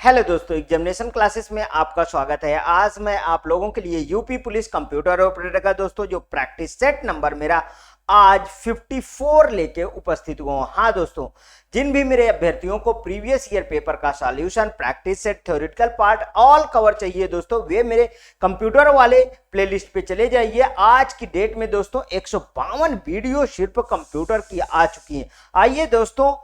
Hello दोस्तों, examination classes में आपका स्वागत है। आज मैं आप लोगों के लिए यूपी पुलिस कंप्यूटर ऑपरेटर का दोस्तों जो प्रैक्टिस सेट नंबर मेरा आज 54 लेके उपस्थित हुआ हूं। हाँ दोस्तों, जिन भी मेरे अभ्यर्थियों को प्रीवियस ईयर पेपर का solution, practice set, theoretical part all cover चाहिए दोस्तों, वे मेरे कंप्यूटर वाले प्लेलिस्ट पे चले जाइए। आज की डेट में दोस्तों 152 वीडियो सिर्फ कंप्यूटर की आ चुकी है। आइए दोस्तों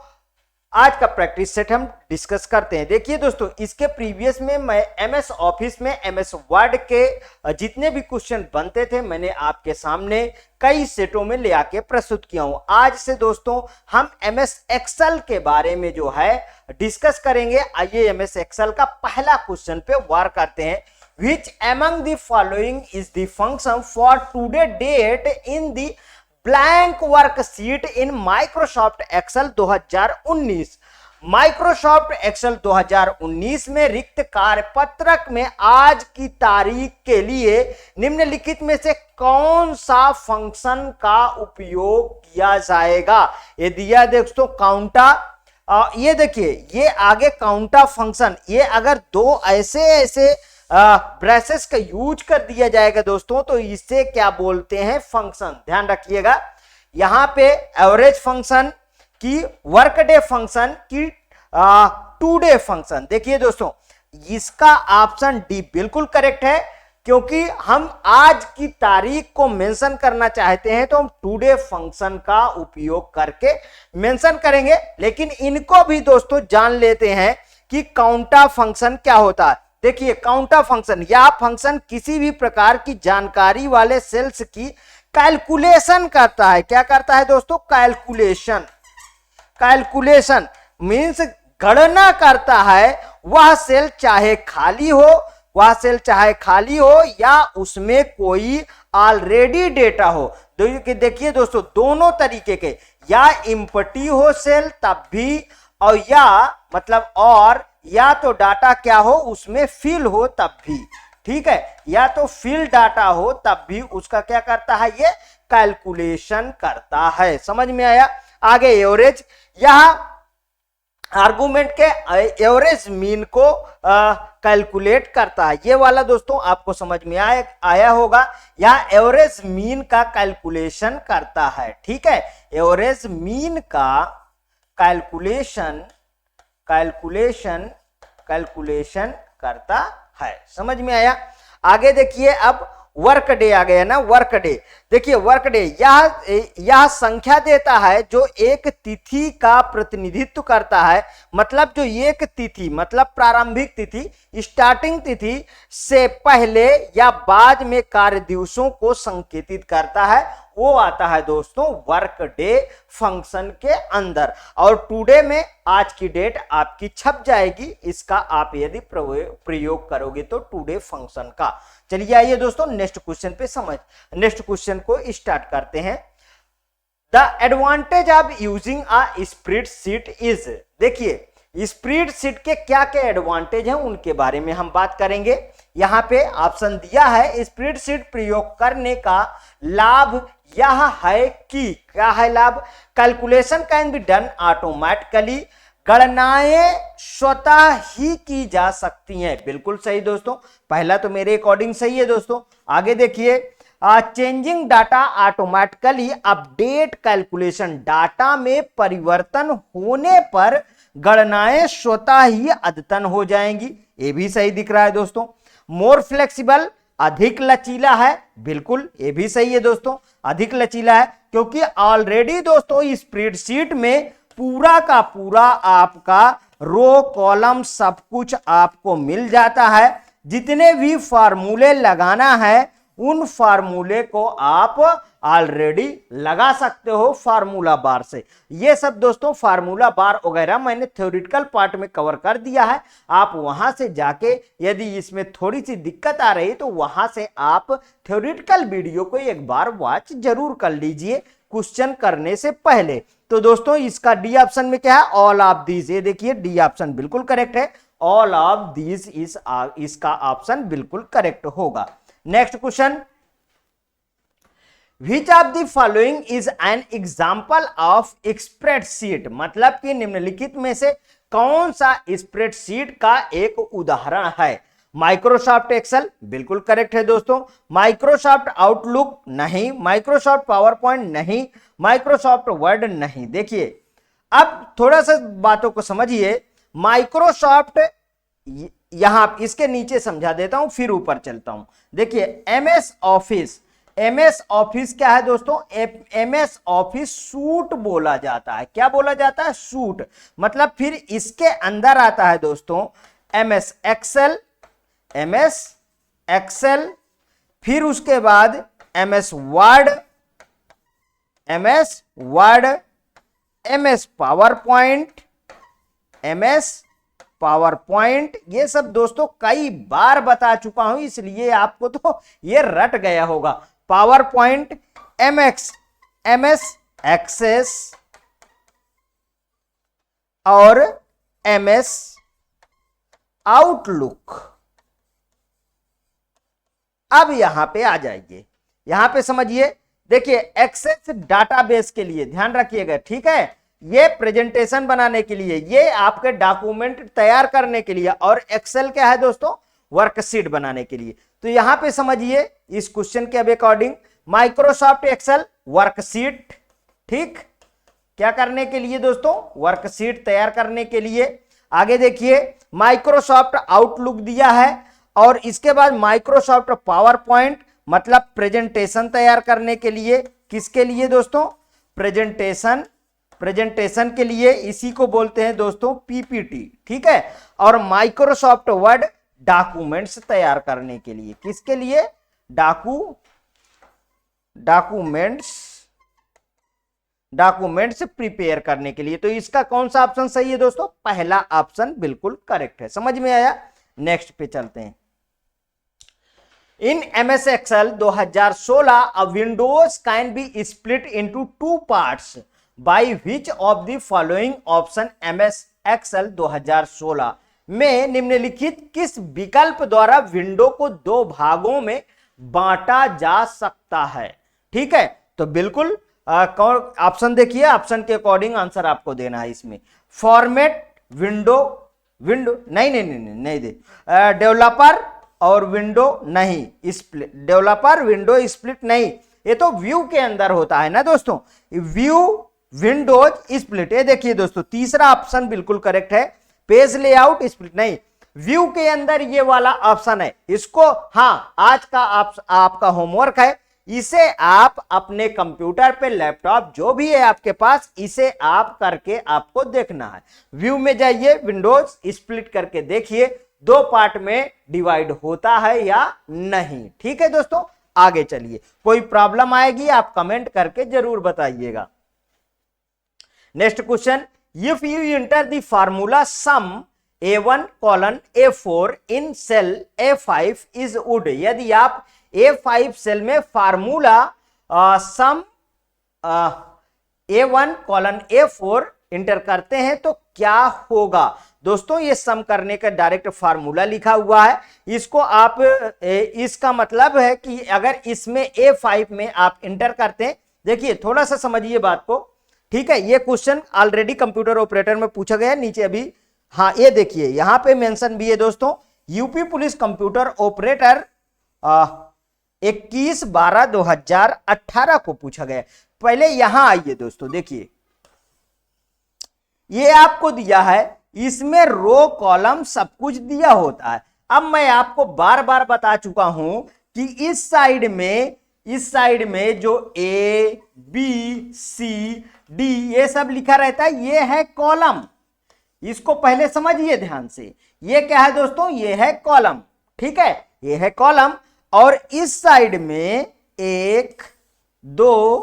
आज का प्रैक्टिस सेट हम डिस्कस करते हैं। देखिए दोस्तों, इसके प्रीवियस में मैं एमएस ऑफिस में एमएस वर्ड के जितने भी क्वेश्चन बनते थे मैंने आपके सामने कई सेटों में ले आके प्रस्तुत किया हूं। आज से दोस्तों हम एमएस एक्सेल के बारे में जो है डिस्कस करेंगे। आइए एमएस एक्सेल का पहला क्वेश्चन पे वार करते हैं। Which among the following is the function for today date in the blank worksheet in Microsoft Excel 2019। Microsoft Excel 2019 में रिक्त कार्यपत्रक में आज की तारीख के लिए निम्नलिखित में से कौन सा फंक्शन का उपयोग किया जाएगा? ये दिया दोस्तों काउंटा, ये देखिए ये आगे काउंटा फंक्शन, ये अगर दो ऐसे ब्रेसेस का यूज कर दिया जाएगा दोस्तों तो इसे क्या बोलते हैं? फंक्शन। ध्यान रखिएगा, यहां पे एवरेज फंक्शन की, वर्क डे फंक्शन की, टू डे फंक्शन। देखिए दोस्तों, इसका ऑप्शन डी बिल्कुल करेक्ट है, क्योंकि हम आज की तारीख को मेंशन करना चाहते हैं तो हम टू डे फंक्शन का उपयोग करके मेंशन करेंगे। लेकिन इनको भी दोस्तों जान लेते हैं कि काउंटा फंक्शन क्या होता है। देखिए काउंटा फंक्शन, यह फंक्शन किसी भी प्रकार की जानकारी वाले सेल्स की कैलकुलेशन करता है। क्या करता है दोस्तों? कैलकुलेशन। कैलकुलेशन मींस गणना करता है। वह सेल चाहे खाली हो, या उसमें कोई ऑलरेडी डेटा हो। देखिए दोस्तों, दोनों तरीके के, या इंपटी हो सेल तब भी, और या तो डाटा क्या हो उसमें फिल हो तब भी। ठीक है, या तो फिल डाटा हो तब भी उसका क्या करता है? ये कैलकुलेशन करता है। समझ में आया? आगे एवरेज, यह आर्गुमेंट के एवरेज मीन को कैलकुलेट करता है। ये वाला दोस्तों आपको समझ में आया होगा। यह एवरेज मीन का कैलकुलेशन करता है। ठीक है, एवरेज मीन का कैलकुलेशन करता है। समझ में आया? आगे देखिए, अब वर्क डे आ गया ना। वर्क डे, देखिए वर्क डे यह संख्या देता है जो एक तिथि का प्रतिनिधित्व करता है। मतलब जो एक तिथि, मतलब प्रारंभिक तिथि, स्टार्टिंग तिथि से पहले या बाद में कार्य दिवसों को संकेतित करता है, वो आता है दोस्तों वर्क डे फंक्शन के अंदर। और टुडे में आज की डेट आपकी छप जाएगी, इसका आप यदि प्रयोग करोगे तो टुडे फंक्शन का। चलिए आइए दोस्तों नेक्स्ट क्वेश्चन पे नेक्स्ट क्वेश्चन को स्टार्ट करते हैं। The advantage of using a spreadsheet is. देखिए स्प्रेडशीट के क्या क्या एडवांटेज हैं उनके बारे में हम बात करेंगे। यहां पे ऑप्शन दिया है, स्प्रेडशीट प्रयोग करने का लाभ यह है कि, क्या है लाभ? Calculation can be done automatically, गणनाएं स्वतः ही की जा सकती हैं। बिल्कुल सही दोस्तों, पहला तो मेरे अकॉर्डिंग सही है दोस्तों। आगे देखिए, changing data automatically update calculation, data में परिवर्तन होने पर गणनाएं स्वतः ही अद्यतन हो जाएंगी। ये भी सही दिख रहा है दोस्तों। मोर फ्लेक्सिबल, अधिक लचीला है। बिल्कुल ये भी सही है दोस्तों, अधिक लचीला है, क्योंकि ऑलरेडी दोस्तों स्प्रेडशीट में पूरा का पूरा आपका रो कॉलम सब कुछ आपको मिल जाता है। जितने भी फार्मूले लगाना है उन फार्मूले को आप ऑलरेडी लगा सकते हो फार्मूला बार से। ये सब दोस्तों फार्मूला बार वगैरह मैंने थ्योरेटिकल पार्ट में कवर कर दिया है। आप वहां से जाके यदि इसमें थोड़ी सी दिक्कत आ रही तो वहां से आप थ्योरेटिकल वीडियो को एक बार वॉच जरूर कर लीजिए क्वेश्चन करने से पहले। तो दोस्तों इसका डी ऑप्शन में क्या है? All of these. ये देखिए डी ऑप्शन बिल्कुल करेक्ट है। ऑल ऑफ दीज इसका ऑप्शन बिल्कुल करेक्ट होगा। Next question, Which of the following is an example of spreadsheet? मतलब कि निम्नलिखित में से कौन सा स्प्रेडशीट का एक उदाहरण है? माइक्रोसॉफ्ट एक्सेल बिल्कुल करेक्ट है दोस्तों, माइक्रोसॉफ्ट आउटलुक नहीं, माइक्रोसॉफ्ट पावर पॉइंट नहीं, माइक्रोसॉफ्ट वर्ड नहीं। देखिए अब थोड़ा सा बातों को समझिए, माइक्रोसॉफ्ट यहां इसके नीचे समझा देता हूं फिर ऊपर चलता हूं। देखिए एमएस ऑफिस, एमएस ऑफिस क्या है दोस्तों? एमएस ऑफिस सूट बोला जाता है। क्या बोला जाता है? सूट। मतलब फिर इसके अंदर आता है दोस्तों एमएस एक्सेल, एमएस एक्सेल, फिर उसके बाद MS word, MS word, MS power point, MS power point. ये सब दोस्तों कई बार बता चुका हूं, इसलिए आपको तो ये रट गया होगा। पावर पॉइंट, एमएस एक्सेस और एमएस आउटलुक। अब यहां पे आ जाइए, यहां पे समझिए। देखिए एक्सेस डाटाबेस के लिए ध्यान रखिएगा, ठीक है, ये प्रेजेंटेशन बनाने के लिए, ये आपके डॉक्यूमेंट तैयार करने के लिए, और एक्सेल क्या है दोस्तों? वर्कशीट बनाने के लिए। तो यहां पे समझिए इस क्वेश्चन के अकॉर्डिंग माइक्रोसॉफ्ट एक्सेल वर्कशीट, ठीक, क्या करने के लिए दोस्तों? वर्कशीट तैयार करने के लिए। आगे देखिए माइक्रोसॉफ्ट आउटलुक दिया है, और इसके बाद माइक्रोसॉफ्ट पावर पॉइंट, मतलब प्रेजेंटेशन तैयार करने के लिए। किसके लिए दोस्तों? प्रेजेंटेशन, प्रेजेंटेशन के लिए, इसी को बोलते हैं दोस्तों पीपीटी, ठीक है। और माइक्रोसॉफ्ट वर्ड डॉक्यूमेंट्स तैयार करने के लिए। किसके लिए? डॉक्यूमेंट्स प्रिपेयर करने के लिए। तो इसका कौन सा ऑप्शन सही है दोस्तों? पहला ऑप्शन बिल्कुल करेक्ट है। समझ में आया? नेक्स्ट पे चलते हैं। In MS Excel 2016 a windows can be split into two parts by which of the following option MS Excel 2016 में निम्नलिखित किस विकल्प द्वारा विंडो को दो भागों में बांटा जा सकता है? ठीक है, तो बिल्कुल ऑप्शन देखिए, ऑप्शन के अकॉर्डिंग आंसर आपको देना है इसमें। फॉर्मेट, विंडो नहीं दे, डेवलपर और विंडो नहीं, स्प्लिट, डेवलपर विंडो स्प्लिट नहीं, ये तो व्यू के अंदर होता है ना दोस्तों, व्यू विंडोज स्प्लिट। ये देखिए दोस्तों तीसरा ऑप्शन बिल्कुल करेक्ट है, पेज लेआउट स्प्लिट नहीं, व्यू के अंदर ये वाला ऑप्शन है। इसको हाँ आज का आपका होमवर्क है, इसे आप अपने कंप्यूटर पे, लैपटॉप जो भी है आपके पास, इसे आप करके आपको देखना है। व्यू में जाइए, विंडोज स्प्लिट करके देखिए दो पार्ट में डिवाइड होता है या नहीं। ठीक है दोस्तों, आगे चलिए। कोई प्रॉब्लम आएगी आप कमेंट करके जरूर बताइएगा। Next question, if you enter the formula sum A1 colon A4 in cell A5 is would, यदि आप A5 सेल में formula sum A1 colon A4 inter करते हैं तो क्या होगा? दोस्तों ये सम करने का डायरेक्ट फार्मूला लिखा हुआ है, इसको आप इसका मतलब है कि अगर इसमें A5 में आप इंटर करते हैं, देखिए थोड़ा सा समझिए बात को, ठीक है। ये क्वेश्चन ऑलरेडी कंप्यूटर ऑपरेटर में पूछा गया है, नीचे अभी हाँ ये देखिए यहां पे मेंशन भी है दोस्तों, यूपी पुलिस कंप्यूटर ऑपरेटर 21/12/2018 को पूछा गया। पहले यहां आइए दोस्तों, देखिए ये आपको दिया है, इसमें रो कॉलम सब कुछ दिया होता है। अब मैं आपको बार बार बता चुका हूं कि इस साइड में जो A B C D ये सब लिखा रहता है, ये है कॉलम। इसको पहले समझिए ध्यान से, ये क्या है दोस्तों? ये है कॉलम, ठीक है, ये है कॉलम। और इस साइड में 1 2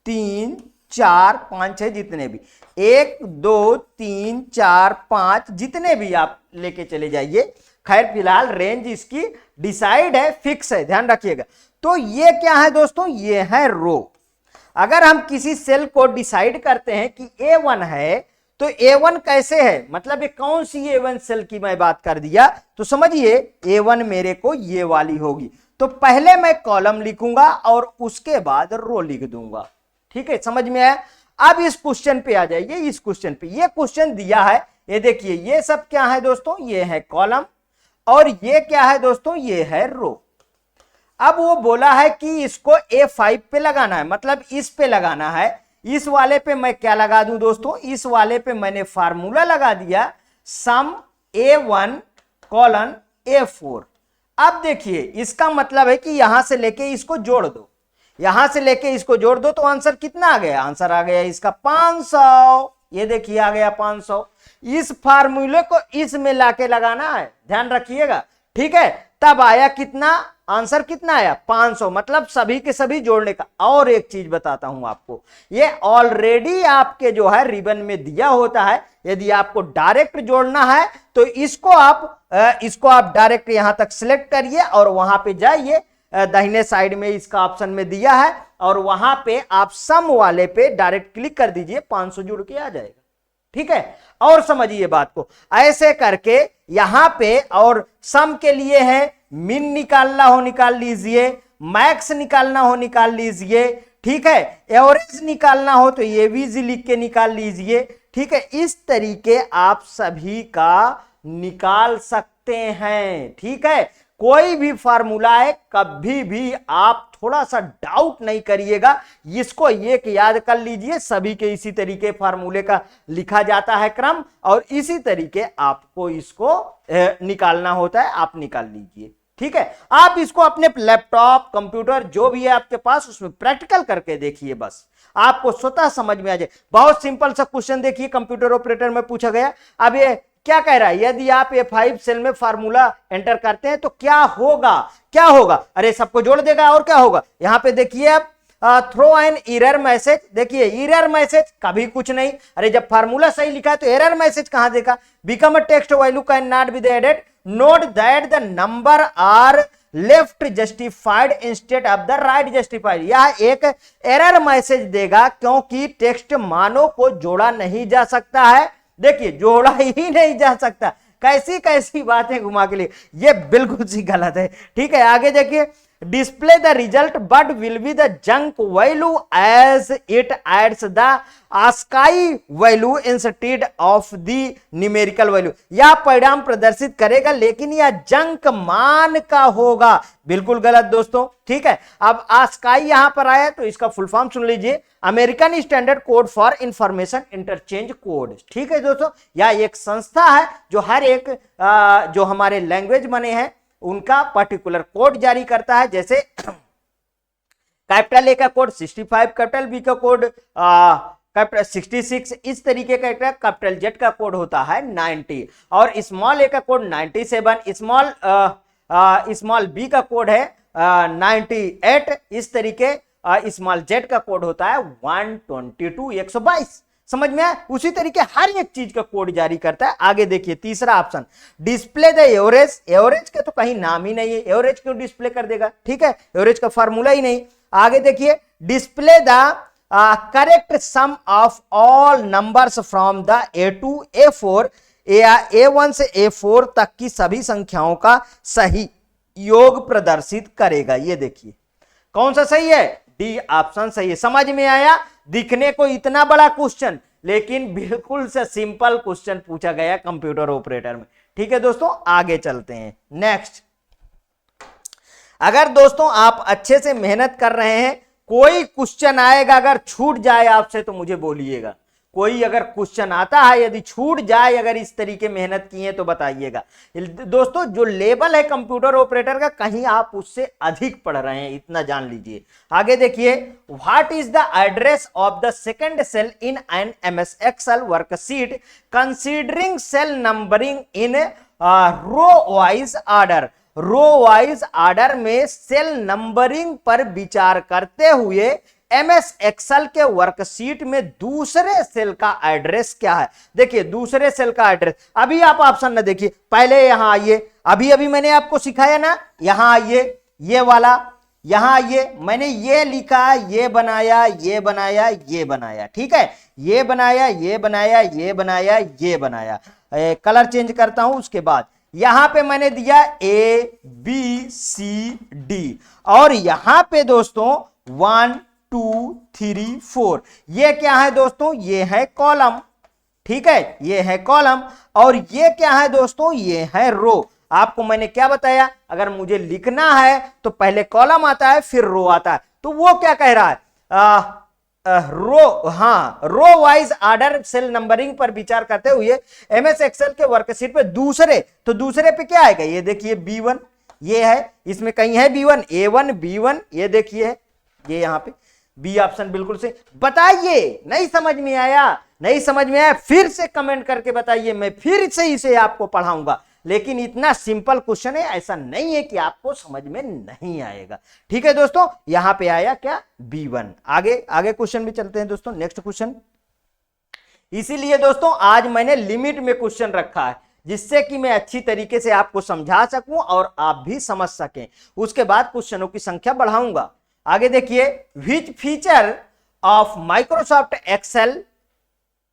3 4 5 6 जितने भी 1 2 3 4 5 जितने भी आप लेके चले जाइए, खैर फिलहाल रेंज इसकी डिसाइड है, फिक्स है, ध्यान रखिएगा। तो ये क्या है दोस्तों? ये है रो। अगर हम किसी सेल को डिसाइड करते हैं कि A1 है, तो A1 कैसे है, मतलब ये कौन सी A1 सेल की मैं बात कर दिया, तो समझिए A1 मेरे को ये वाली होगी। तो पहले मैं कॉलम लिखूंगा और उसके बाद रो लिख दूंगा। ठीक है, समझ में आया? अब इस क्वेश्चन पे आ जाइए, इस क्वेश्चन पे, ये क्वेश्चन दिया है ये देखिए ये सब क्या है दोस्तों, ये है कॉलम, और ये क्या है दोस्तों, ये है रो। अब वो बोला है कि इसको A5 पे लगाना है, मतलब इस पे लगाना है। इस वाले पे मैं क्या लगा दूं दोस्तों, इस वाले पे मैंने फार्मूला लगा दिया सम A1 कॉलन A4। अब देखिए इसका मतलब है कि यहां से लेके इसको जोड़ दो, यहां से लेके इसको जोड़ दो, तो आंसर कितना आ गया, आंसर आ गया इसका 500। ये देखिए आ गया 500। इस फार्मूले को इसमें लाके लगाना है, ध्यान रखिएगा, ठीक है। तब आया कितना, आंसर कितना आया 500, मतलब सभी के सभी जोड़ने का। और एक चीज बताता हूं आपको, ये ऑलरेडी आपके जो है रिबन में दिया होता है। यदि आपको डायरेक्ट जोड़ना है तो इसको आप डायरेक्ट यहां तक सिलेक्ट करिए और वहां पे जाइए, दाहिने साइड में इसका ऑप्शन में दिया है, और वहां पे आप सम वाले पे डायरेक्ट क्लिक कर दीजिए, 500 जुड़ के आ जाएगा, ठीक है। और समझिए बात को, ऐसे करके यहां पे, और सम के लिए है मिन निकालना हो निकाल लीजिए, मैक्स निकालना हो निकाल लीजिए, ठीक है। एवरेज निकालना हो तो एवीजी लिख के निकाल लीजिए, ठीक है। इस तरीके आप सभी का निकाल सकते हैं, ठीक है। कोई भी फार्मूला है, कभी भी आप थोड़ा सा डाउट नहीं करिएगा, इसको एक याद कर लीजिए। सभी के इसी तरीके फार्मूले का लिखा जाता है क्रम, और इसी तरीके आपको इसको निकालना होता है, आप निकाल लीजिए, ठीक है। आप इसको अपने लैपटॉप कंप्यूटर जो भी है आपके पास, उसमें प्रैक्टिकल करके देखिए, बस आपको स्वतः समझ में आ जाए। बहुत सिंपल सा क्वेश्चन देखिए, कंप्यूटर ऑपरेटर में पूछा गया। अब ये क्या कह रहा है, यदि आप A5 सेल में फार्मूला एंटर करते हैं तो क्या होगा, क्या होगा, अरे सबको जोड़ देगा, और क्या होगा। यहां पे देखिए आप थ्रो एन एरर मैसेज, देखिए एरर मैसेज कभी कुछ नहीं, अरे जब फार्मूला सही लिखा है तो एरर मैसेज कहां देगा। Become a text value can not be added, note that the number are left justified instead of the right justified. यह एक एरर मैसेज देगा क्योंकि टेक्स्ट मानों को जोड़ा नहीं जा सकता है। देखिए जोड़ा ही नहीं जा सकता, कैसी कैसी बातें घुमा के लिए, ये बिल्कुल सी गलत है, ठीक है। आगे देखिए, display the result but will be the junk value as it adds the ASCII value instead of the numerical value। यह परिणाम प्रदर्शित करेगा लेकिन यह जंक मान का होगा, बिल्कुल गलत दोस्तों, ठीक है। अब ASCII यहां पर आया तो इसका फुल फॉर्म सुन लीजिए, American standard code for information interchange code, ठीक है दोस्तों। यह एक संस्था है जो हर एक जो हमारे लैंग्वेज बने हैं उनका पर्टिकुलर कोड जारी करता है। जैसे कैपिटल ए का कोड 65, कैपिटल बी का कोड कैपिटल 66, इस तरीके का कैपिटल जेड का कोड होता है 90, और स्मॉल ए का कोड 97, स्मॉल बी का कोड है 98, इस तरीके स्मॉल जेड का कोड होता है 122, 122। समझ में आया, उसी तरीके हर एक चीज का कोड जारी करता है। आगे देखिए तीसरा option, display the average. Average का तो कहीं नाम ही नहीं है, एवरेज क्यों डिस्प्ले कर देगा, ठीक है, एवरेज का फार्मूला ही नहीं। आगे देखिए, display the correct sum of all numbers from the A2 A4, A1 से A4 तक की सभी संख्याओं का सही योग प्रदर्शित करेगा। ये देखिए कौन सा सही है, डी ऑप्शन सही है। समझ में आया, दिखने को इतना बड़ा क्वेश्चन लेकिन बिल्कुल से सिंपल क्वेश्चन पूछा गया कंप्यूटर ऑपरेटर में, ठीक है दोस्तों। आगे चलते हैं नेक्स्ट। अगर दोस्तों आप अच्छे से मेहनत कर रहे हैं, कोई क्वेश्चन आएगा अगर छूट जाए आपसे तो मुझे बोलिएगा, कोई अगर क्वेश्चन आता है यदि छूट जाए, अगर इस तरीके मेहनत किए तो बताइएगा दोस्तों। जो लेवल है कंप्यूटर ऑपरेटर का, कहीं आप उससे अधिक पढ़ रहे हैं, इतना जान लीजिए। आगे देखिए, what is the address of the second cell in an MS Excel worksheet considering cell numbering in row wise order. Row wise order में सेल नंबरिंग पर विचार करते हुए MS Excel के वर्कशीट में दूसरे सेल का एड्रेस क्या है। देखिए दूसरे सेल का एड्रेस, अभी आप ऑप्शन ना देखिए, पहले यहां आइए, अभी मैंने आपको सिखाया ना, यहां आइए, ये वाला यहां आइए, मैंने ये लिखा, ये बनाया, ये बनाया, ये बनाया, ठीक है, ये बनाया, ये बनाया, ये बनाया, ये बनाया। कलर चेंज करता हूं, उसके बाद यहां पे मैंने दिया ABCD, और यहां पे दोस्तों 1 2 3 4, ये क्या है दोस्तों, ये है कॉलम, ठीक है, ये है कॉलम और ये क्या है दोस्तों, ये है रो। आपको मैंने क्या बताया, अगर मुझे लिखना है तो पहले कॉलम आता है फिर रो आता है। तो वो क्या कह रहा है, रो, हाँ, row wise order cell numbering पर विचार करते हुए एमएस एक्सेल के वर्कशीट पे दूसरे, तो दूसरे पे क्या आएगा, ये देखिए B1, ये है, इसमें कहीं है B1, A1 B1, ये देखिए ये यहाँ पे बी ऑप्शन बिल्कुल से। बताइए नहीं समझ में आया, नहीं समझ में आया फिर से कमेंट करके बताइए, मैं फिर से इसे आपको पढ़ाऊंगा। लेकिन इतना सिंपल क्वेश्चन है, ऐसा नहीं है कि आपको समझ में नहीं आएगा। ठीक है दोस्तों, यहां पे आया क्या, B1। आगे आगे क्वेश्चन भी चलते हैं दोस्तों, नेक्स्ट क्वेश्चन। इसीलिए दोस्तों आज मैंने लिमिट में क्वेश्चन रखा है, जिससे कि मैं अच्छी तरीके से आपको समझा सकूं और आप भी समझ सकें। उसके बाद क्वेश्चनों की संख्या बढ़ाऊंगा। आगे देखिए, which feature of Microsoft Excel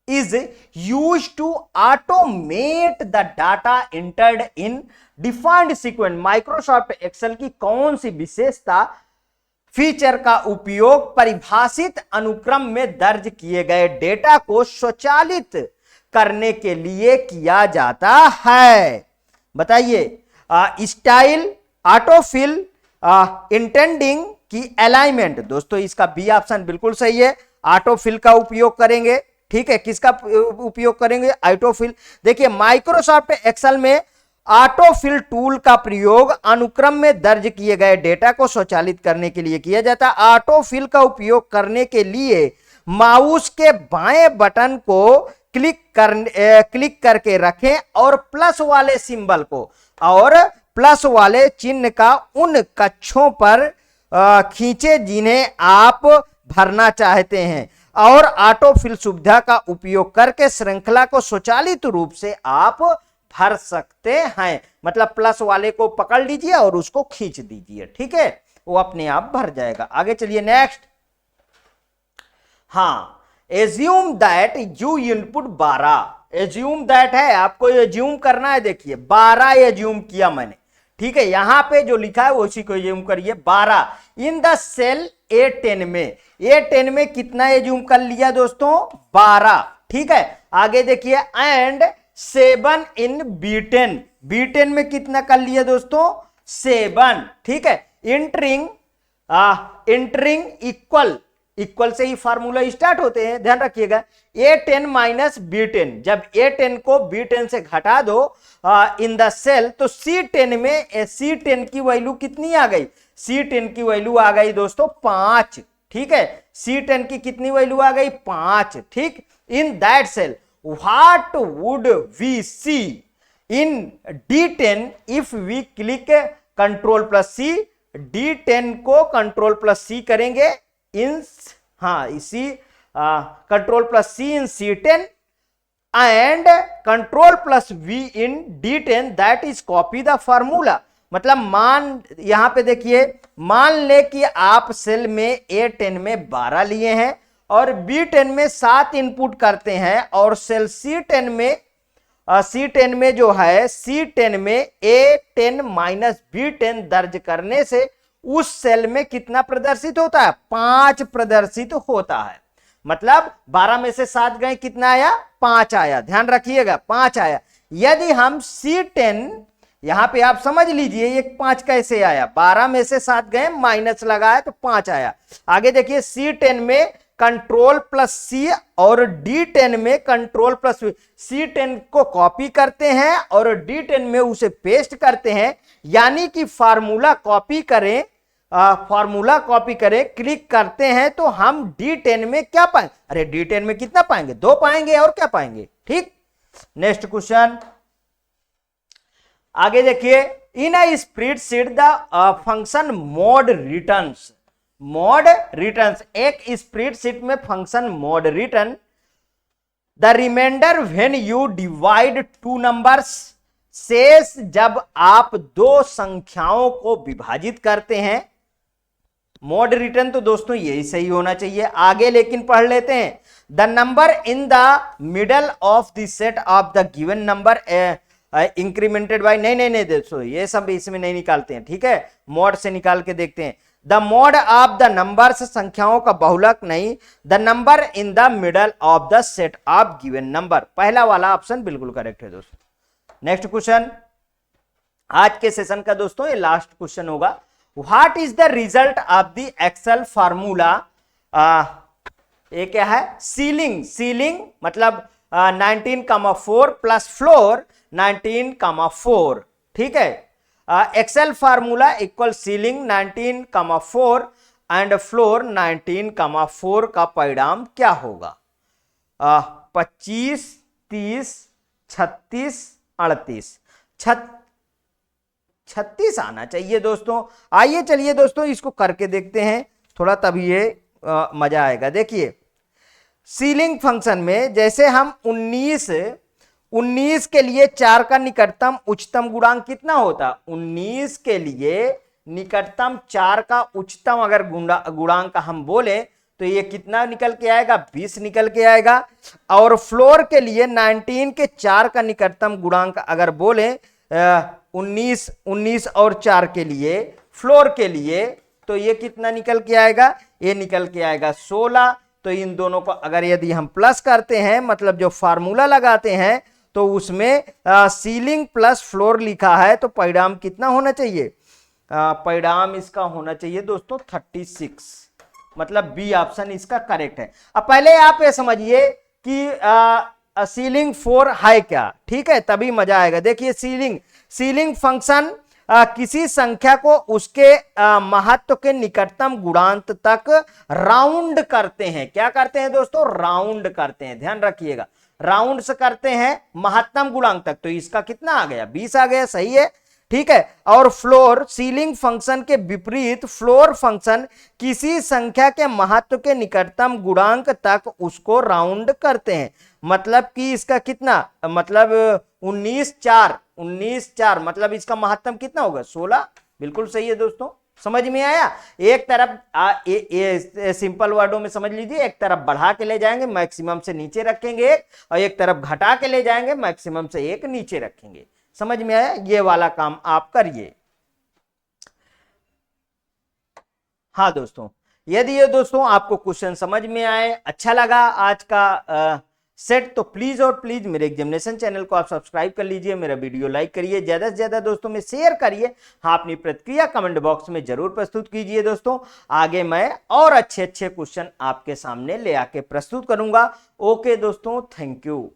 is used to automate the data entered in defined sequence। Microsoft Excel की कौन सी विशेषता फीचर का उपयोग परिभाषित अनुक्रम में दर्ज किए गए डेटा को स्वचालित करने के लिए किया जाता है, बताइए। स्टाइल, ऑटोफिल, इंटेंडिंग की अलाइनमेंट। दोस्तों इसका बी ऑप्शन बिल्कुल सही है, ऑटोफिल का उपयोग करेंगे। ठीक है, किसका उपयोग करेंगे, ऑटोफिल। देखिए माइक्रोसॉफ्ट एक्सेल में ऑटोफिल टूल का प्रयोग अनुक्रम में दर्ज किए गए डेटा को स्वचालित करने के लिए किया जाता है। ऑटोफिल का उपयोग करने के लिए माउस के बाएं बटन को क्लिक करके रखें और प्लस वाले सिंबल को और प्लस वाले चिन्ह का उन कक्षों पर खींचे जिन्हें आप भरना चाहते हैं और ऑटोफिल सुविधा का उपयोग करके श्रृंखला को स्वचालित रूप से आप भर सकते हैं। मतलब प्लस वाले को पकड़ लीजिए और उसको खींच दीजिए, ठीक है, वो अपने आप भर जाएगा। आगे चलिए नेक्स्ट। हाँ, assume that you input 12, assume that है, आपको एज्यूम करना है। देखिए 12 एज्यूम किया मैंने, ठीक है, यहां पे जो लिखा है उसी को एज्यूम करिए। 12 इन द सेल A10 में, A10 में कितना एज्यूम कर लिया दोस्तों, 12, ठीक है। आगे देखिए, एंड 7 इन B10, B10 में कितना कर लिया दोस्तों, 7, ठीक है। इंटरिंग इक्वल से ही फार्मूला स्टार्ट होते हैं, ध्यान रखिएगा। A10 माइनस B10, जब A10 को B10 से घटा दो इन द सेल, तो C10 में C10 की वैल्यू कितनी आ गई, C10 की वैल्यू आ गई दोस्तों 5, ठीक है। C10 की कितनी वैल्यू आ गई, 5, ठीक। In that cell what would we see in D10 if we click control plus C, D10 को कंट्रोल प्लस C करेंगे इन, हाँ, इसी control plus C in C10 and control plus V in D10, that is copy the formula. मतलब मान, यहां पे देखिए, मान ले कि आप सेल में A10 में 12 लिए हैं और B10 में 7 इनपुट करते हैं और सेल C10 में जो है, C10 में A10 माइनस B10 दर्ज करने से उस सेल में कितना प्रदर्शित होता है, 5 प्रदर्शित होता है। मतलब 12 में से 7 गए, कितना आया, 5 आया, ध्यान रखिएगा 5 आया। यदि हम C10, यहां पे आप समझ लीजिए ये 5 कैसे आया, 12 में से 7 गए, माइनस लगाया तो 5 आया। आगे देखिए, C10 में कंट्रोल प्लस C और D10 में कंट्रोल प्लस V, C10 को कॉपी करते हैं और D10 में उसे पेस्ट करते हैं, यानी कि फार्मूला कॉपी करें, क्लिक करते हैं तो हम D10 में क्या पाएंगे, अरे D10 में कितना पाएंगे, 2 पाएंगे और क्या पाएंगे, ठीक। नेक्स्ट क्वेश्चन, आगे देखिए, in a spreadsheet the function mode returns, एक स्प्रेडशीट में function mode return the remainder when you divide 2 numbers, शेष जब आप 2 संख्याओं को विभाजित करते हैं। मोड रिटर्न तो दोस्तों यही सही होना चाहिए। आगे लेकिन पढ़ लेते हैं, the number in the middle of the set of the given number incremented by, नहीं दोस्तों ये सब इसमें नहीं निकालते हैं, ठीक है, मोड से निकाल के देखते हैं। The mod of the numbers, संख्याओं का बहुलक नहीं, the number in the middle of the set of given number. पहला वाला ऑप्शन बिल्कुल करेक्ट है दोस्तों। नेक्स्ट क्वेश्चन आज के सेशन का दोस्तों ये लास्ट क्वेश्चन होगा। What is the result of the Excel formula, ये क्या है, सीलिंग, सीलिंग मतलब 19,4 प्लस फ्लोर 19,4, ठीक है। Excel formula equal ceiling 19,4 and floor 19,4 का परिणाम क्या होगा? 25, 30, 36, 38, 36 आना चाहिए दोस्तों। आइए चलिए दोस्तों इसको करके देखते हैं थोड़ा, तभी ये मजा आएगा। देखिए सीलिंग फंक्शन में जैसे हम 19 के लिए 4 का निकटतम उच्चतम गुणांक कितना होता? 19 के लिए निकटतम 4 का उच्चतम अगर गुणांक हम बोले तो ये कितना निकल के आएगा? 20 निकल के आएगा। और फ्लोर के लिए 19 के 4 का निकटतम गुणांक अगर बोले 19 और 4 के लिए फ्लोर के लिए, तो ये कितना निकल के आएगा? ये निकल के आएगा 16। तो इन दोनों को अगर यदि हम प्लस करते हैं, मतलब जो फार्मूला लगाते हैं, तो उसमें सीलिंग प्लस फ्लोर लिखा है, तो परिणाम कितना होना चाहिए? परिणाम इसका होना चाहिए दोस्तों 36, मतलब बी ऑप्शन इसका करेक्ट है। अब पहले आप ये समझिए कि सीलिंग 4 है क्या, ठीक है, तभी मजा आएगा। देखिए सीलिंग फंक्शन किसी संख्या को उसके महत्व के निकटतम गुणांक तक राउंड करते हैं। क्या करते हैं दोस्तों? राउंड करते हैं, ध्यान रखिएगा, राउंड से करते हैं महत्तम गुणांक तक। तो इसका कितना आ गया? 20 आ गया, सही है, ठीक है। और फ्लोर, सीलिंग फंक्शन के विपरीत फ्लोर फंक्शन किसी संख्या के महत्व के निकटतम गुणांक तक उसको राउंड करते हैं। मतलब कि इसका कितना, मतलब 19,4 मतलब इसका महत्तम कितना होगा? 16। बिल्कुल सही है दोस्तों, समझ में आया। एक तरफ सिंपल वर्डों में समझ लीजिए, एक तरफ बढ़ा के ले जाएंगे मैक्सिमम से नीचे रखेंगे एक, और एक तरफ घटा के ले जाएंगे मैक्सिमम से एक नीचे रखेंगे। समझ में आया? ये वाला काम आप करिए। हाँ दोस्तों, यदि ये दोस्तों आपको क्वेश्चन समझ में आए, अच्छा लगा आज का सेट, तो प्लीज और प्लीज मेरे एग्जामिनेशन चैनल को आप सब्सक्राइब कर लीजिए, मेरा वीडियो लाइक करिए, ज्यादा से ज्यादा दोस्तों में शेयर करिए। हाँ, अपनी प्रतिक्रिया कमेंट बॉक्स में जरूर प्रस्तुत कीजिए दोस्तों। आगे मैं और अच्छे क्वेश्चन आपके सामने ले आके प्रस्तुत करूंगा। ओके दोस्तों, थैंक यू।